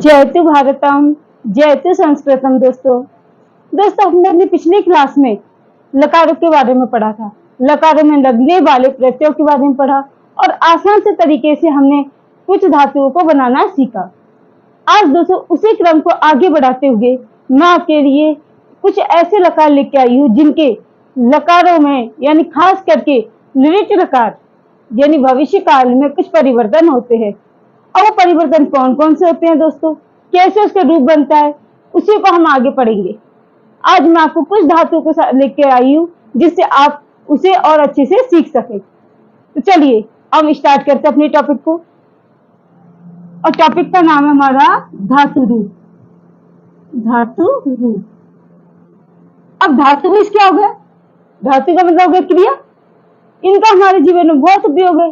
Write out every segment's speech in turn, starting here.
जयतु भारतम, जयतु संस्कृतम। दोस्तों हमने अपनी पिछली क्लास में लकारों के बारे में पढ़ा था। लकारों में लगने वाले प्रत्ययों के बारे में पढ़ा और आसान से तरीके से हमने कुछ धातुओं को बनाना सीखा। आज दोस्तों उसी क्रम को आगे बढ़ाते हुए मैं आपके लिए कुछ ऐसे लकार लेके आई हूँ जिनके लकारों में यानी खास करके लिट लकार यानी भविष्य काल में कुछ परिवर्तन होते हैं। और वो परिवर्तन कौन कौन से होते हैं दोस्तों, कैसे उसका रूप बनता है, उसी को हम आगे पढ़ेंगे। आज मैं आपको कुछ धातुओं को लेके आई हूँ जिससे आप उसे और अच्छे से सीख सके। तो चलिए हम स्टार्ट करते हैं अपने टॉपिक को। और टॉपिक का नाम है हमारा धातु रूप। धातु रूप। अब धातु मीन्स क्या हो गया? धातु का मतलब हो गया क्रिया। इनका हमारे जीवन में बहुत उपयोग है।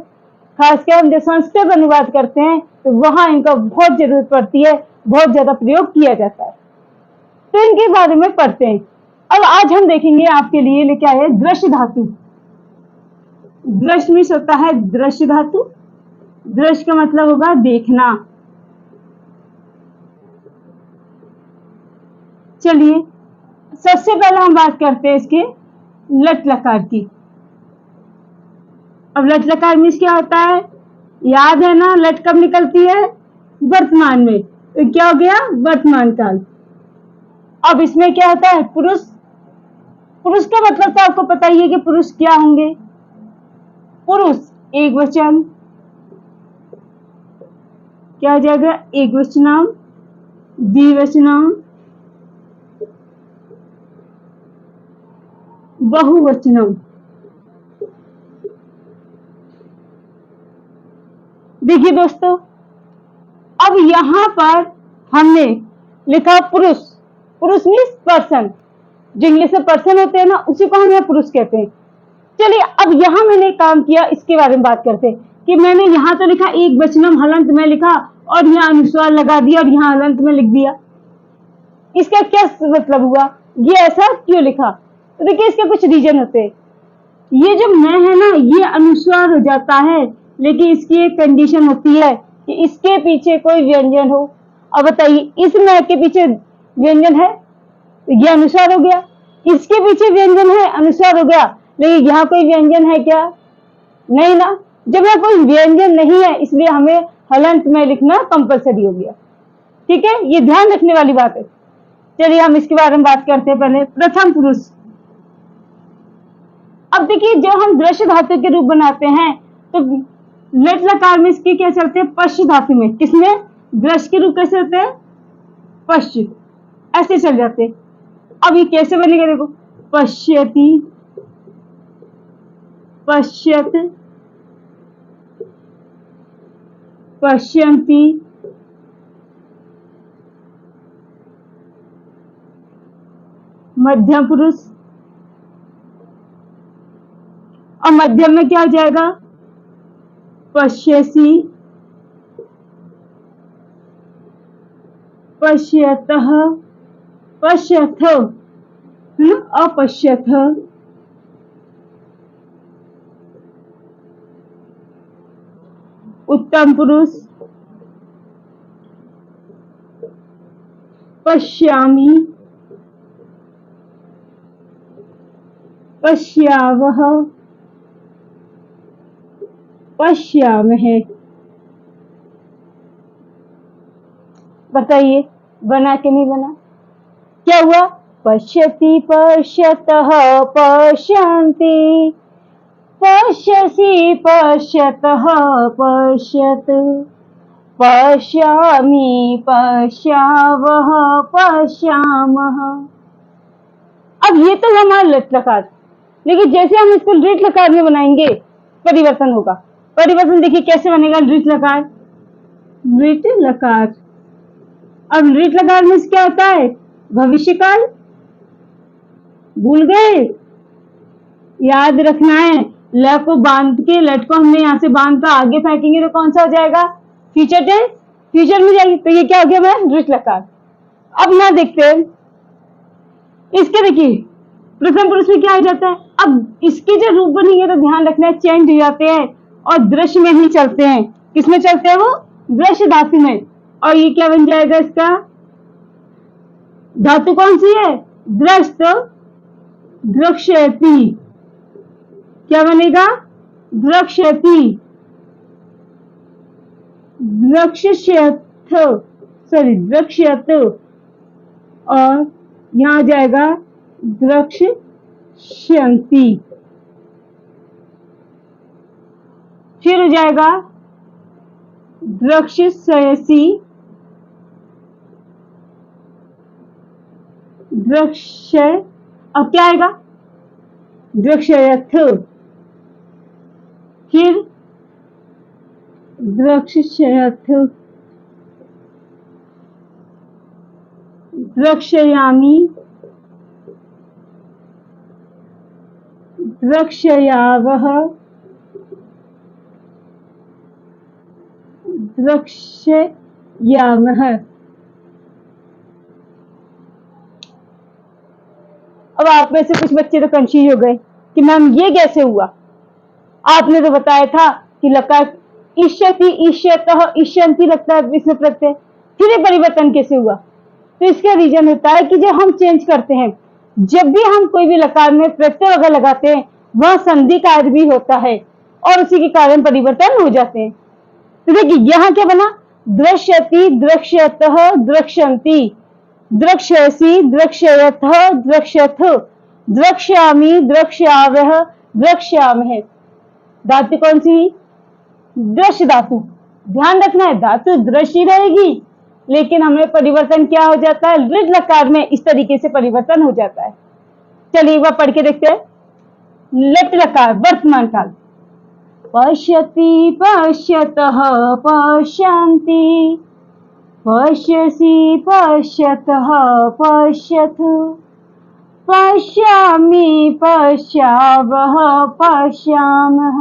खासकर हम जब संस्कृत अनुवाद करते हैं तो वहां इनका बहुत जरूरत पड़ती है, बहुत ज्यादा प्रयोग किया जाता है। तो इनके बारे में पढ़ते हैं। अब आज हम देखेंगे आपके लिए लेके आए दृश्य धातु। दृश्य मीन्स होता है दृश्य धातु। दृश्य का मतलब होगा देखना। चलिए सबसे पहले हम बात करते हैं इसके लट लकार की। अब लट लकार मीन्स क्या होता है? याद है ना, लट कब निकलती है? वर्तमान में। तो क्या हो गया? वर्तमान काल। अब इसमें क्या होता है? पुरुष। पुरुष का मतलब तो आपको पता ही है कि पुरुष क्या होंगे। पुरुष एक वचन, क्या हो जाएगा? एक वचनम, द्विवचनम, बहुवचनम। देखिए दोस्तों, अब यहां पर हमने लिखा पुरुष। पुरुष मीन्स पर्सन। जो इंग्लिश में पर्सन होते हैं ना, उसी को हम यहाँ पुरुष कहते हैं। चलिए अब यहां मैंने काम किया, इसके बारे में बात करते हैं कि मैंने यहाँ तो लिखा एक वचनम हलंत में लिखा और यहाँ अनुस्वार लगा दिया और यहाँ हलंत में लिख दिया। इसका क्या मतलब हुआ? ये ऐसा क्यों लिखा? तो देखिए इसके कुछ रीजन होते हैं। ये जो मैं है ना, ये अनुस्वार हो जाता है, लेकिन इसकी एक कंडीशन होती है कि इसके पीछे कोई व्यंजन हो। अब बताइए, इस मैं के पीछे व्यंजन है तो ये अनुस्वार हो गया। इसके पीछे व्यंजन है, अनुस्वार हो गया। लेकिन यहाँ कोई व्यंजन है क्या? नहीं ना। जब यहाँ कोई व्यंजन नहीं है इसलिए हमें हलंत में लिखना कंपलसरी हो गया। ठीक है, ये ध्यान रखने वाली बात है। चलिए हम इसके बारे में बात करते हैं। पहले प्रथम पुरुष। अब देखिए जब हम दृश्य धातु के रूप बनाते हैं तो लट लकार में इसके क्या चलते हैं? पश्य धातु में। किसमें? दृश्य के रूप कैसे होते हैं? पश्य। ऐसे चल जाते। अब ये कैसे बनेगा? देखो, पश्यति, पश्यत, पश्यन्ति, मध्यम पुरुष। और मध्यम में क्या हो जाएगा? पश्यसि, पश्यतः, पश्यथ, अपश्यथ। उत्तम पुरुष, पश्यामि, पश्यावः, पश्यामहे। बताइए बना के नहीं बना? क्या हुआ? पश्यति, पश्यतः, पश्यन्ति, पश्यसि, पश्यतः, पश्यत, पश्यामि, पश्यावः, पश्यामः। अब ये तो हमारा लट लकार। लेकिन जैसे हम इसको लिट लकार में बनाएंगे परिवर्तन होगा। परिवर्तन देखिए कैसे बनेगा लिट लकार। लिट लकार। अब लिट लकार में क्या होता है? भविष्य काल। भूल गए? याद रखना है। ल को बांध के, लट को हमने यहाँ से बांध कर आगे फेंकेंगे तो कौन सा हो जाएगा? Future tense. फ्यूचर में जाएगी तो ये क्या हो गया? मैं लिट लकार। अब ना देखते हैं इसके। देखिए प्रथम पुरुष में क्या हो जाता है? अब इसके जो रूप बनेंगे तो ध्यान रखना है चेंज हो जाते हैं और दृश्य में ही चलते हैं। किसमें चलते हैं वो? दृश्य धातु में। और ये क्या बन जाएगा इसका? धातु कौन सी है? द्रक्ष, तो द्रक्ष्यति क्या बनेगा? द्रक्ष्यति, द्रक्ष्यथ, सॉरी द्रक्ष्यत, और यहां आ जाएगा द्रक्ष्यन्ति। फिर हो जाएगा द्रक्ष्यसि, द्रक्ष्य, अब क्या आएगा? द्रक्ष्यथ, फिर द्रक्ष्यथ, द्रक्ष्यामि, द्रक्ष्यावः, द्रक्ष्यामः। अब आप में से कुछ बच्चे तो कंफ्यूज हो गए कि मैम ये कैसे हुआ? आपने तो बताया था कि लकार इष्यति, इष्यतः, इष्यन्ति लगता है इसमें प्रत्यय, फिर ये परिवर्तन कैसे हुआ? तो इसका रीजन होता है कि जब हम चेंज करते हैं, जब भी हम कोई भी लकार में प्रत्यय वगैरह लगाते हैं, वह संधि कार्य भी होता है और उसी के कारण परिवर्तन हो जाते हैं। तो देखिए यहाँ क्या बना? दृश्यति, दृश्यतः, दृश्यन्ति, द्रक्ष्यसि, द्रक्ष्यथ, द्रक्ष्यथ, द्रक्ष्यामि, द्रक्ष्यावः, द्रक्ष्यामः। धातु कौन सी? दृश्य धातु। ध्यान रखना है धातु दृश्य रहेगी, लेकिन हमें परिवर्तन क्या हो जाता है? लृट लकार में इस तरीके से परिवर्तन हो जाता है। चलिए एक बार पढ़ के देखते हैं। लट लकार वर्तमान काल। पश्यति, पश्यतः, पश्यन्ति, पश्यसि, पश्यतः, पश्यतु, पश्यामि, पश्यावः, पश्यामः।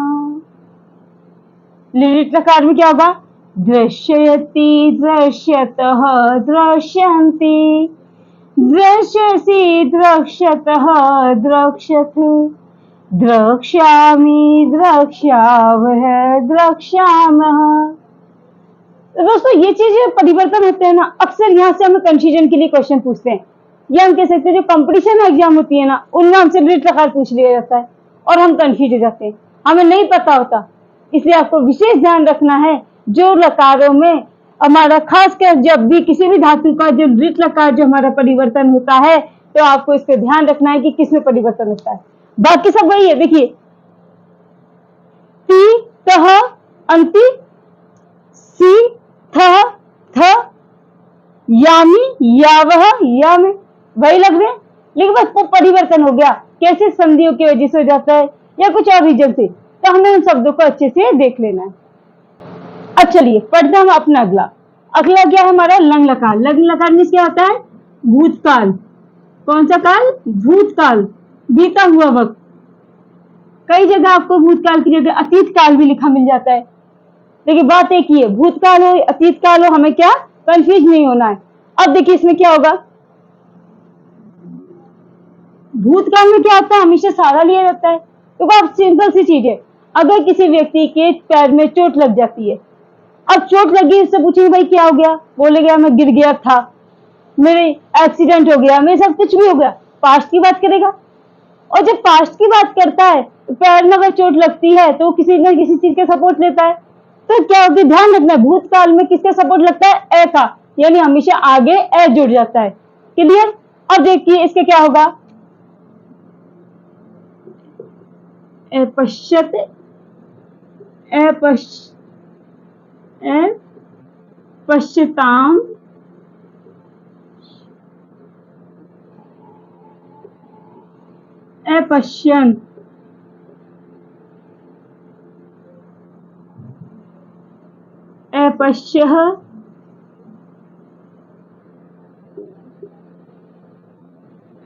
लिट लकार में क्या होगा? दृश्यति, दृश्यतः, दृश्यन्ति, दृश्यसि, दृश्यतः, द्रक्ष्यतु, द्रक्ष्यामि, द्रक्ष्यावः, द्रक्ष्यामः। तो दोस्तों ये चीजें परिवर्तन होते हैं ना, अक्सर यहाँ से हमें कंफ्यूजन के लिए क्वेश्चन पूछते हैं, या हम कह सकते हैं जो कंपटीशन एग्जाम होती है ना, उनमें हमसे लिट लकार पूछ लिया जाता है और हम कंफ्यूज हो जाते हैं, हमें नहीं पता होता। इसलिए आपको विशेष ध्यान रखना है, जो लकारों में हमारा खासकर जब भी किसी भी धातु का जो लिट लकार जो हमारा परिवर्तन होता है, तो आपको इस पर ध्यान रखना है कि किसमें परिवर्तन होता है। बाकी सब वही है। देखिए ती, तह, अंति, सी, थ, थ, यामी, यावह, याम, वही लग रहे हैं, लेकिन बस वो परिवर्तन हो गया। कैसे? संधियों की वजह से हो जाता है या कुछ और रीजन से, तो हमें उन शब्दों को अच्छे से देख लेना है। अब चलिए पढ़ते हम अपना अगला। अगला क्या है हमारा? लंग लकार। लंग लकार में क्या होता है? भूतकाल। कौन सा काल? भूतकाल, बीता हुआ वक्त। कई जगह आपको भूतकाल की जगह अतीत काल भी लिखा मिल जाता है, लेकिन बात एक ही है, भूतकाल हो अतीत काल हो, हमें क्या कंफ्यूज नहीं होना है। अब देखिए इसमें क्या होगा? भूतकाल में क्या होता है? हमेशा सारा लिया जाता है। तो आप सिंपल सी चीज है, अगर किसी व्यक्ति के पैर में चोट लग जाती है, अब चोट लगी, उससे पूछेंगे भाई क्या हो गया? बोलेगा मैं गिर गया था, मेरे एक्सीडेंट हो गया, मेरे साथ कुछ भी हो गया। पास्ट की बात करेगा, और जब पास्ट की बात करता है तो पैर में अगर चोट लगती है तो किसी न किसी चीज का सपोर्ट लेता है। तो क्या होगी? ध्यान रखना है, भूतकाल में किसका सपोर्ट लगता है? ए का, यानी हमेशा आगे ए जुड़ जाता है। क्लियर? अब देखिए इसके क्या होगा? पश्यत, पश्यताम, अपश्यन, अपश्यः,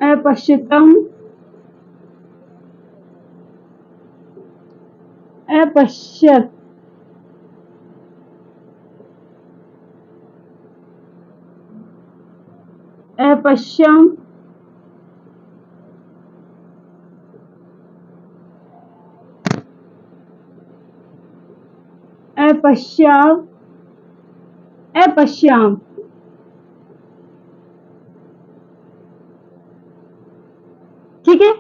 अपश्यतम, अपश्यत, अपश्यम, अपश्याव, अपश्याम। ठीक है,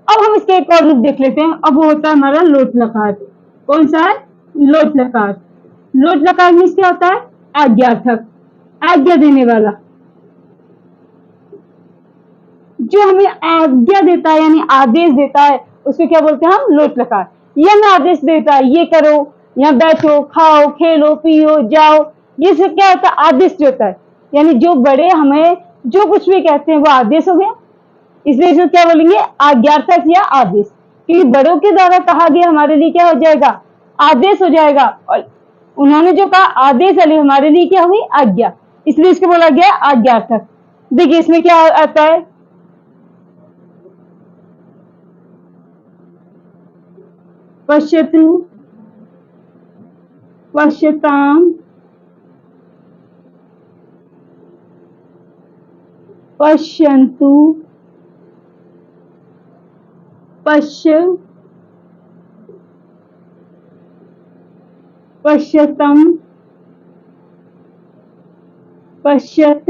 अब हम इसका एक और रूप देख लेते हैं। अब वो होता है हमारा लोट लकार। कौन सा है? लोट लकार। लोट लकार में क्या होता है? आज्ञार्थक, आज्ञा देने वाला। जो हमें आज्ञा देता है यानी आदेश देता है उसको क्या बोलते हैं हम? लोट लकार। ये हमें आदेश देता है, ये करो, यहाँ बैठो, खाओ, खेलो, पियो, जाओ। ये सब क्या होता है? आदेश जो होता है, यानी जो बड़े हमें जो कुछ भी कहते हैं वो आदेश हो गया। इसलिए इसको क्या बोलेंगे? आज्ञार्थक या आदेश। क्योंकि बड़ों के द्वारा कहा गया हमारे लिए क्या हो जाएगा? आदेश हो जाएगा। और उन्होंने जो कहा आदेश वाली हमारे लिए क्या हुई? आज्ञा। इसलिए इसको बोला गया आज्ञार्थक। देखिए इसमें क्या आता है? पश्यतु, पश्यताम, पश्यन्तु, पश्य, पश्यतम, पश्यत,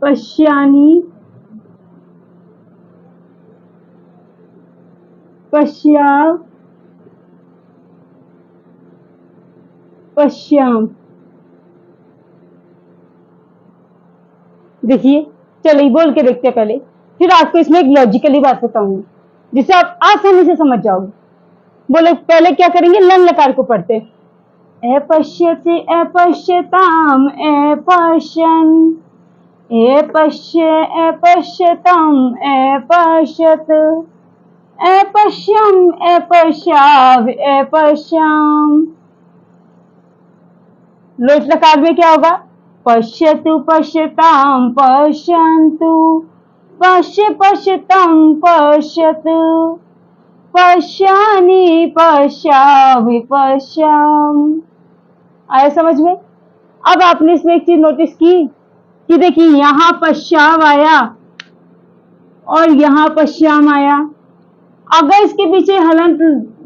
पश्यानि, पश्या, पश्याम। देखिए, चलिए बोल के देखते हैं पहले, फिर आपको इसमें एक लॉजिकली बात बताऊंगी जिसे आप आसानी से समझ जाओगे। बोले पहले क्या करेंगे? लन लकार को पढ़ते हैं। अपश्यति, अपश्यताम, अपश्यन्, अपश्य, अपश्यताम, अपश्यत, अपश्यम, अपश्याव, अपश्याम। लोट लकार में क्या होगा? पश्यतु, पश्यताम, पश्यन्तु, पश्य, पश्यताम, पश्यतु, पश्यानि, पश्यामि, पश्याम। आया समझ में? अब आपने इसमें एक चीज नोटिस की कि देखिए यहाँ पश्चाव आया और यहाँ पश्याम आया। अगर इसके पीछे हलंत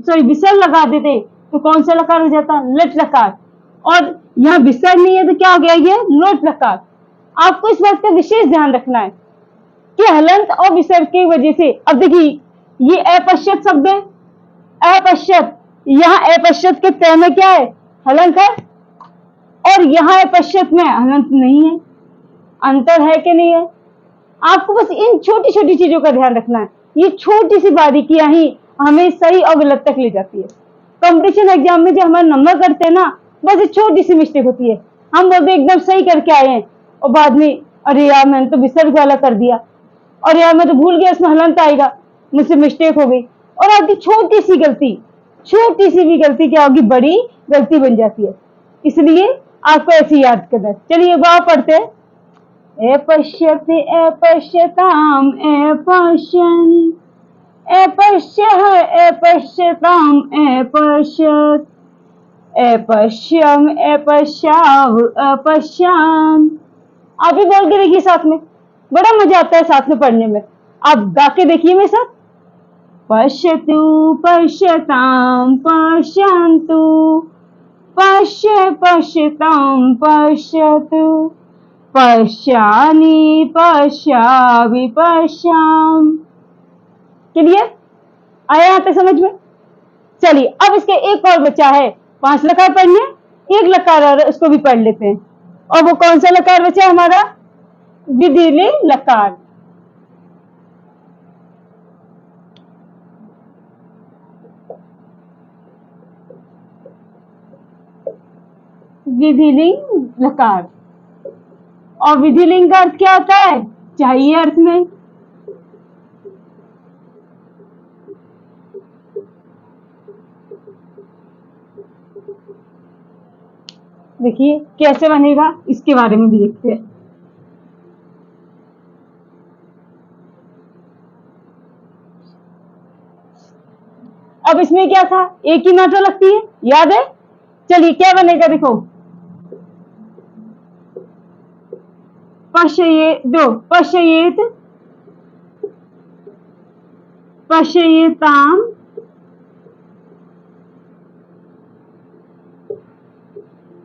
सॉरी विसर्ग लगा देते तो कौन सा लकार हो जाता? लट लकार। और यहाँ विसर्ग नहीं है तो क्या हो गया? ये लोट लकार। आपको इस बात का विशेष ध्यान रखना है कि हलंत और विसर्ग की वजह से, अब देखिए ये अपश्यत शब्द है, अपश्यत, यहाँ अपश्यत के तय में क्या है? हलंत है, और यहाँ अपश्यत में हलंत नहीं है। अंतर है कि नहीं है? आपको बस इन छोटी छोटी चीजों का ध्यान रखना है। ये छोटी सी बारीकियां ही हमें सही और गलत तक ले जाती है। कंपटीशन एग्जाम में जो हमारे नंबर करते हैं ना, बस ये छोटी सी मिस्टेक होती है। हम बोलते एकदम सही करके आए हैं और बाद में अरे यार मैंने तो विसर्ग वाला कर दिया, और यार मैं तो भूल गया इसमें हलंत आएगा, मुझसे मिस्टेक हो गई। और आपकी छोटी सी गलती, छोटी सी भी गलती क्या होगी? बड़ी गलती बन जाती है। इसलिए आपको ऐसे याद करना है। चलिए एक बार पढ़ते हैं। अपश्यति, अपश्यताम, अपश्यन्, अपश्यः, अपश्यताम, अपश्यत्, अपश्यम, अपश्याव, अपश्याम। आप भी बोल के देखिए साथ में, बड़ा मजा आता है साथ में पढ़ने में। आप गा के देखिए मेरे साथ। पश्यतु, पश्यताम, पश्यन्तु, पश्य, पश्यताम, पश्यतु, पश्यानि, पश्यामि, पश्याम। क्लियर? आया यहाँ तक समझ में? चलिए अब इसके एक और बचा है, 5 लकार पढ़ने, एक लकार और उसको भी पढ़ लेते हैं। और वो कौन सा लकार बचा है हमारा? विधिलिंग लकार। विधिलिंग लकार। और विधिलिंग का अर्थ क्या होता है? चाहिए अर्थ में। देखिए कैसे बनेगा, इसके बारे में भी देखते हैं। अब इसमें क्या था? एक ही मात्रा लगती है, याद है? चलिए क्या बनेगा देखो। पश्ये दो, पश्येत, पश्येताम,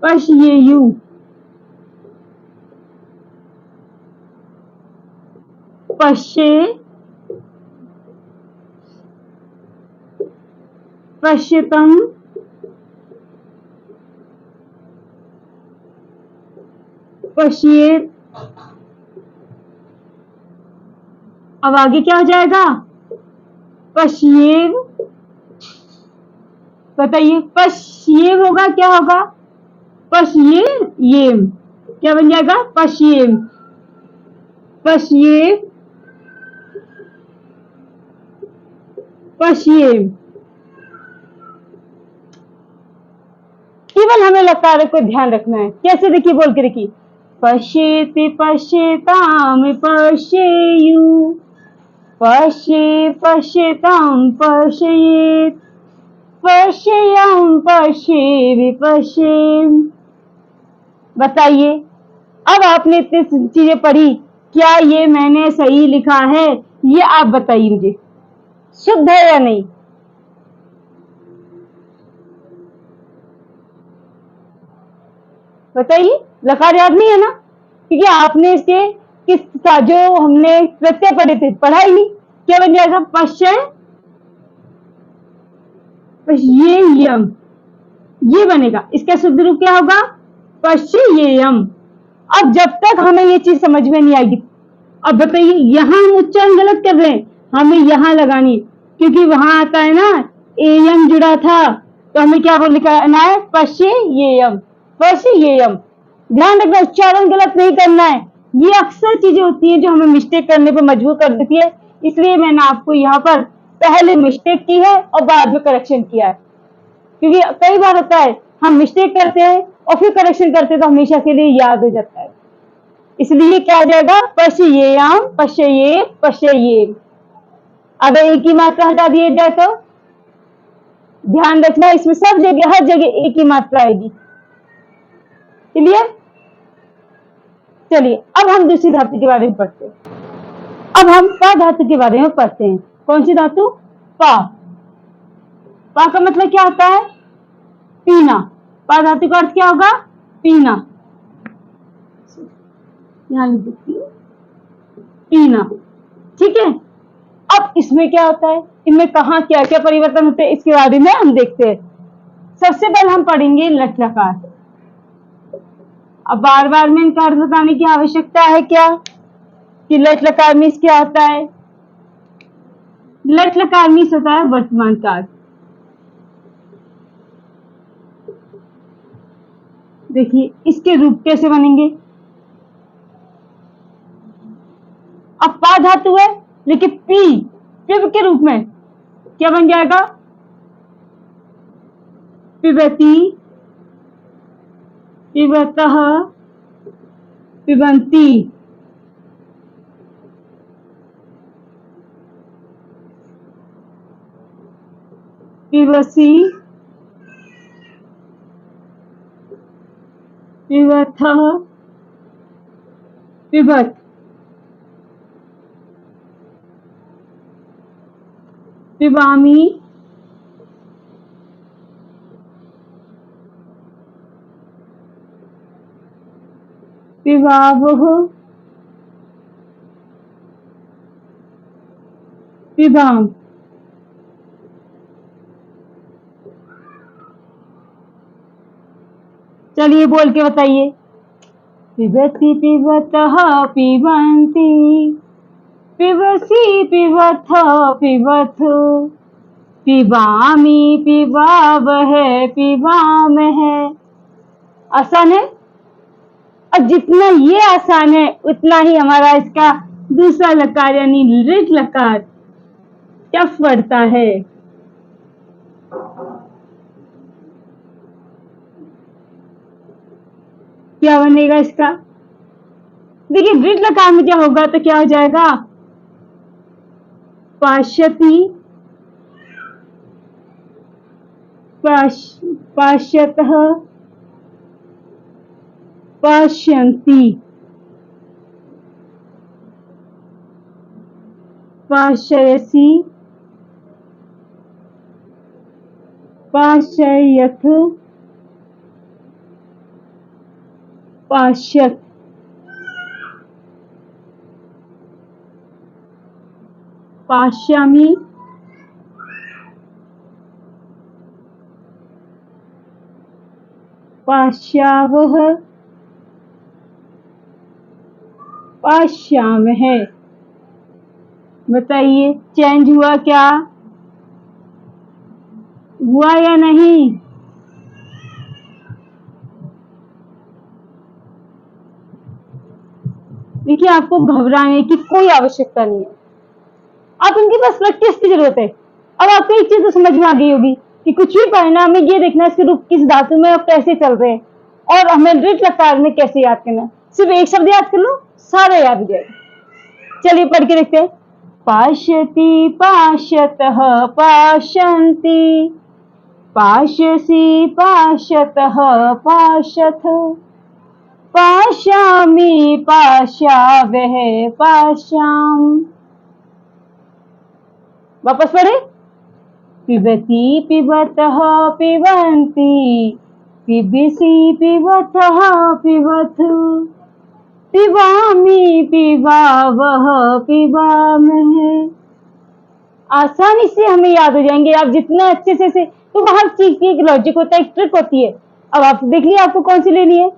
पश्येयु, पश्ये, पश्यतम, पश्येत। अब आगे क्या हो जाएगा? पश्येव, बताइए पश्येव होगा क्या होगा? पश्येम, क्या बन जाएगा? पश्येम, पश्येव, पश्येम। केवल हमें लकारों को ध्यान रखना है। कैसे? देखिए, बोल के देखिए, पश्येति पश्येताम पश्येयु, पश्ये पश्यताम पश्येत, पश्येयं पश्ये विपश्येम। बताइए, अब आपने इतनी चीजें पढ़ी, क्या ये मैंने सही लिखा है? ये आप बताइए मुझे, शुद्ध है या नहीं? बताइए, लकार याद नहीं है ना? क्योंकि आपने इसके किस का जो हमने प्रत्यय पढ़े थे, पढ़ा ही नहीं। क्या बन जाएगा? पश्चय, पश्येयम, ये बनेगा। इसका शुद्ध रूप क्या होगा? पश्येयम। अब जब तक हमें ये चीज समझ में नहीं आएगी, अब बताइए, यहाँ हम उच्चारण गलत कर रहे हैं, हमें यहाँ लगानी है, क्योंकि वहां आता है ना एयम जुड़ा था, तो हमें क्या बोल लिखना है? पश्येयम, पश्येयम। ध्यान रखना, उच्चारण गलत नहीं करना है। ये अक्सर चीजें होती है जो हमें मिस्टेक करने पर मजबूर कर देती है, इसलिए मैंने आपको यहाँ पर पहले मिस्टेक की है और बाद में करेक्शन किया है। क्योंकि कई बार होता है हम मिस्टेक करते हैं और फिर करेक्शन करते हैं, तो हमेशा के लिए याद हो जाता है। इसलिए क्या हो जाएगा? पश्येयाम, पश्ये, पश्ये। अगर एक ही मात्रा हटा दिए जाए तो ध्यान रखना, इसमें सब जगह, हर जगह एक ही मात्रा आएगी। क्लियर? चलिए, अब हम दूसरी धातु के बारे में पढ़ते हैं। अब हम पा धातु के बारे में पढ़ते हैं। कौन सी धातु? पा। पा का मतलब क्या होता है? पीना। पा धातु का अर्थ क्या होगा? पीना। यहाँ लिख देती हूँ, पीना। ठीक है। अब इसमें क्या होता है, इनमें कहाँ क्या क्या परिवर्तन होते हैं, इसके बारे में हम देखते हैं। सबसे पहले हम पढ़ेंगे लट लकार। अब बार बार में इनका अर्थ बताने की आवश्यकता है क्या कि लट लकार मीन्स क्या होता है? लट लकार मीन्स होता है वर्तमान काल। देखिए, इसके रूप कैसे बनेंगे? अब पा धातु है, लेकिन पी, पिब के रूप में क्या बन जाएगा? पिबती, पिबतः, पिबंती। पिबसी, पिबथः, पिबत। पिबामी, पिबावः, पिबाम। चलिए, बोल के बताइए। पिबती, पिबतः, पिबंती, पिबसी, पिबथ, पिबथ, पिबामी, पिबावह, पिबामह। आसान है। और जितना ये आसान है, उतना ही हमारा इसका दूसरा लकार यानी लिट लकार टफ पड़ता है। क्या बनेगा इसका? देखिए, लिट लकार में क्या होगा, तो क्या हो जाएगा? पाश्यति, पाश्यतः, पश्यन्ति, पाश्यसि, पाश्ययथ, पाश्यत, पाश्यामी, पाश्यावह, पाश्यामः। बताइए चेंज हुआ क्या? हुआ या नहीं? देखिए आपको घबराने की कोई आवश्यकता नहीं है, आप उनके पास प्रैक्टिस की जरूरत है। अब आपको एक चीज तो समझ में आ गई होगी कि कुछ भी पढ़ना हमें ये देखना है इसके रूप किस धातु में और कैसे चल रहे हैं और हमें दृढ़ लकार में कैसे याद करना है। सिर्फ एक शब्द याद कर लो, सारा याद हो जाएगा। चलिए पढ़ के देखते हैं। पाश्यति, पाश्यतः, पाश्यन्ति, पाश्यसि, पाश्यतः, पाश्यथ, पाश्यामि, पाश्यावः, पाश्याम। वापस पढ़े। पिबति, पिबतः, पिबन्ति, पिबसि, पिबथः, पिबथ, पिबामि, पिबावः, पिबामः। आसानी से हमें याद हो जाएंगे आप जितना अच्छे से तो हर चीज की एक लॉजिक होता है, एक ट्रिक होती है। अब आप देख लिया आपको कौन सी लेनी है।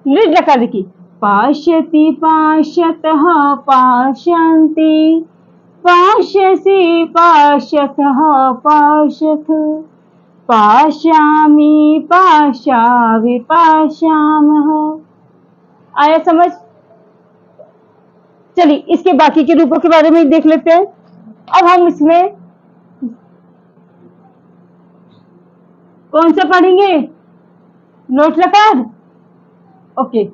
लिट लगा देखिए। पाश्यति, पाश्यतः, पाश्यन्ति, पाश्यसि, पाश्यतः, पाश्यथ, पाश्यामि, पाश्यामि, पाश्यामः। आया समझ? चलिए इसके बाकी के रूपों के बारे में देख लेते हैं। अब हम इसमें कौन सा पढ़ेंगे? लोट लकार। ओके,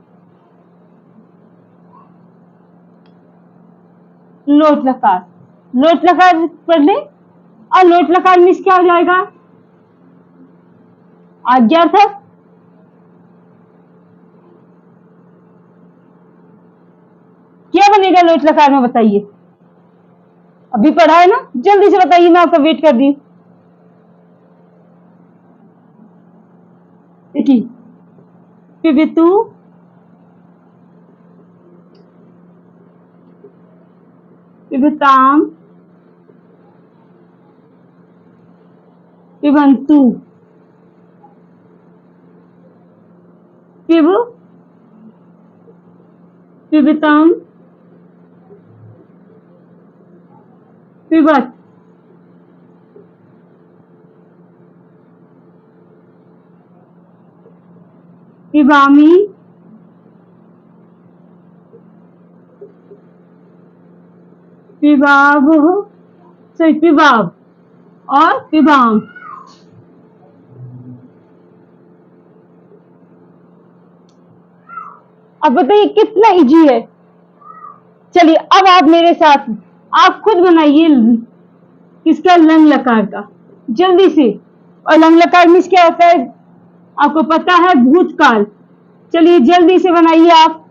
लोट लकार। लोट लकार पढ़ ले। और लोट लकार में क्या हो जाएगा? आज्ञार्थक, क्या बनेगा लोट लकार में बताइए? अभी पढ़ा है ना, जल्दी से बताइए, मैं आपका वेट कर रही हूं। देखिए पिबतु, पिबताम, पिबन्तु, पिब, पिबताम, पिबत, पिबामी, पिबाव, सॉरी पिबाव और पिबाम। अब बताइए कितना इजी है। चलिए अब आप मेरे साथ, आप खुद बनाइए किसका? लंग लकार का, जल्दी से। और लंग लकार में क्या होता है आपको पता है? भूतकाल। चलिए जल्दी से बनाइए आप।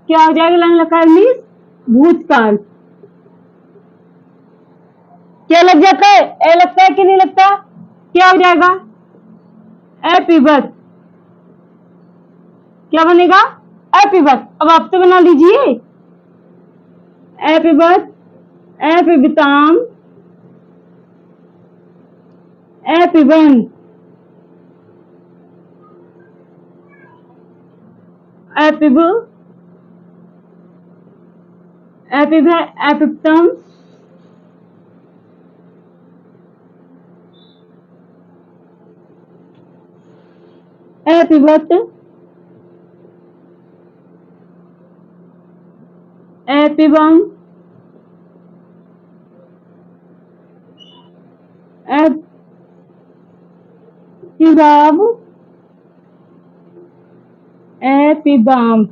क्या हो जाएगा लंग लकार में? भूतकाल। क्या लग जाता है? ए लगता है कि नहीं लगता? क्या हो जाएगा? एपिबत। क्या बनेगा? एपिबत। अब आप तो बना लीजिए। एपिबत, एपिबताम, एपिबन, एपिब, एपिभ, एपिप्तम, एपिबत, एपिबम, एपिबाब, एपिबाम।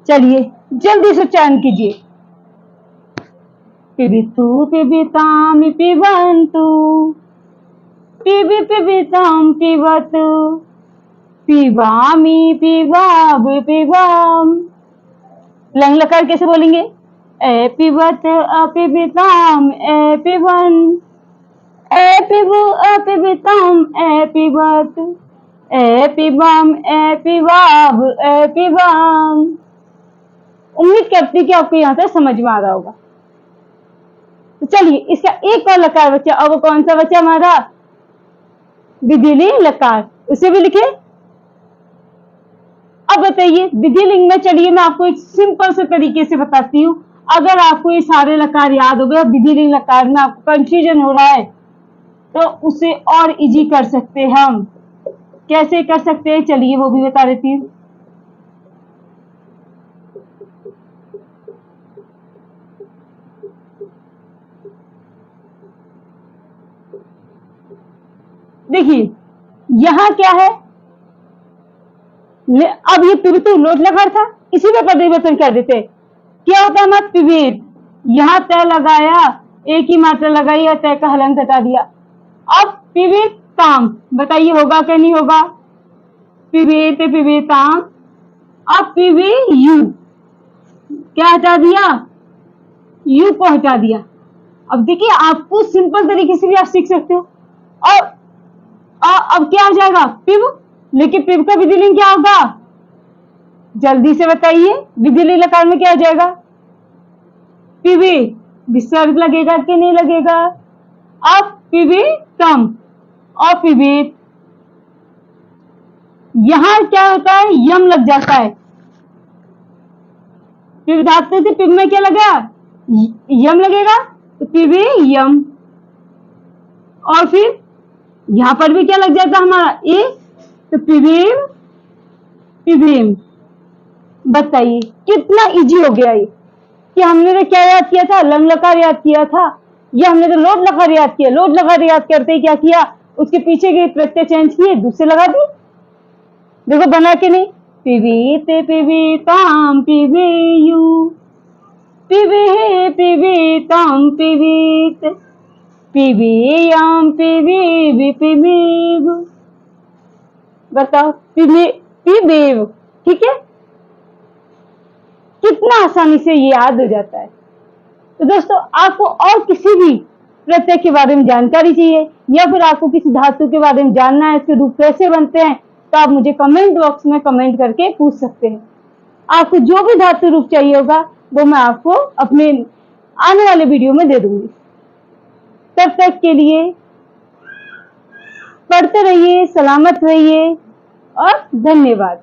चलिए जल्दी से चयन कीजिए। पिबितु, पिबिताम, पिबन्तु, पिबि, पिबिताम, पिबतु, पिबामि, पिबाब, पिबाम। लंग लकार कैसे बोलेंगे? Happy birthday, happy Tom, happy one. Happy boo, happy Tom, happy birthday. Happy bum, happy bob, happy bum. उम्मीद करती हूँ कि आपको यहाँ तक समझ में आ रहा होगा। तो चलिए इसका एक और लकार बचा, और वो कौन सा बचा हमारा? विधिलिंग लकार, उसे भी लिखे। अब बताइए विधिलिंग में, चलिए मैं आपको एक सिंपल से तरीके से बताती हूँ। अगर आपको ये सारे लकार याद हो गए, विधिलिंग लकार में आपको कंफ्यूजन हो रहा है, तो उसे और इजी कर सकते हैं हम। कैसे कर सकते हैं, चलिए वो भी बता देती हूँ। देखिए यहां क्या है, अब ये पिवतु लोट लकार था, इसी में परिवर्तन कर देते। क्या होता है हमारा पिवेत, यहाँ तय लगाया, एक ही मात्रा लगाई और तय का हलन घटा दिया। अब पिवेत ताम, बताइए होगा क्या नहीं होगा? पिवेत पिवेताम, अब पिवे यू, क्या हटा दिया? यू को हटा दिया। अब देखिए आपको सिंपल तरीके से भी आप सीख सकते हो। और अब क्या हो जाएगा? पिव, लेकिन पिव का विधिलिंग क्या होगा? जल्दी से बताइए, विधिलिंग लकार में क्या हो जाएगा? पिवे, विसर्ग लगेगा कि नहीं लगेगा? अब पिवे तम और पिवेत, यहां क्या होता है? यम लग जाता है। पिव धातु से पिव में क्या लगा? यम लगेगा, तो पिवे यम। और फिर यहां पर भी क्या लग जाता है हमारा? ए, तो पिवेम पिवेम। बताइए कितना इजी हो गया ये, कि हमने तो क्या याद किया था? लंग लकार याद किया था, या हमने तो लोट लकार याद किया। लोट लकार याद करते ही क्या किया? उसके पीछे के प्रत्यय चेंज किए, दूसरे लगा दिए। देखो बना के नहीं, पिबीत पिबीताम पिबेयू, पिबे पिबीताम पिबीत, पिबेयाम पिबेबि पिबेब। बताओ, पिबेब, ठीक है? कितना आसानी से ये याद हो जाता है। तो दोस्तों आपको और किसी भी प्रत्यय के बारे में जानकारी चाहिए, या फिर आपको किसी धातु के बारे में जानना है, इसके रूप कैसे बनते हैं, तो आप मुझे कमेंट बॉक्स में कमेंट करके पूछ सकते हैं। आपको जो भी धातु रूप चाहिए होगा वो मैं आपको अपने आने वाले वीडियो में दे दूंगी। तब तक के लिए पढ़ते रहिए, सलामत रहिए और धन्यवाद।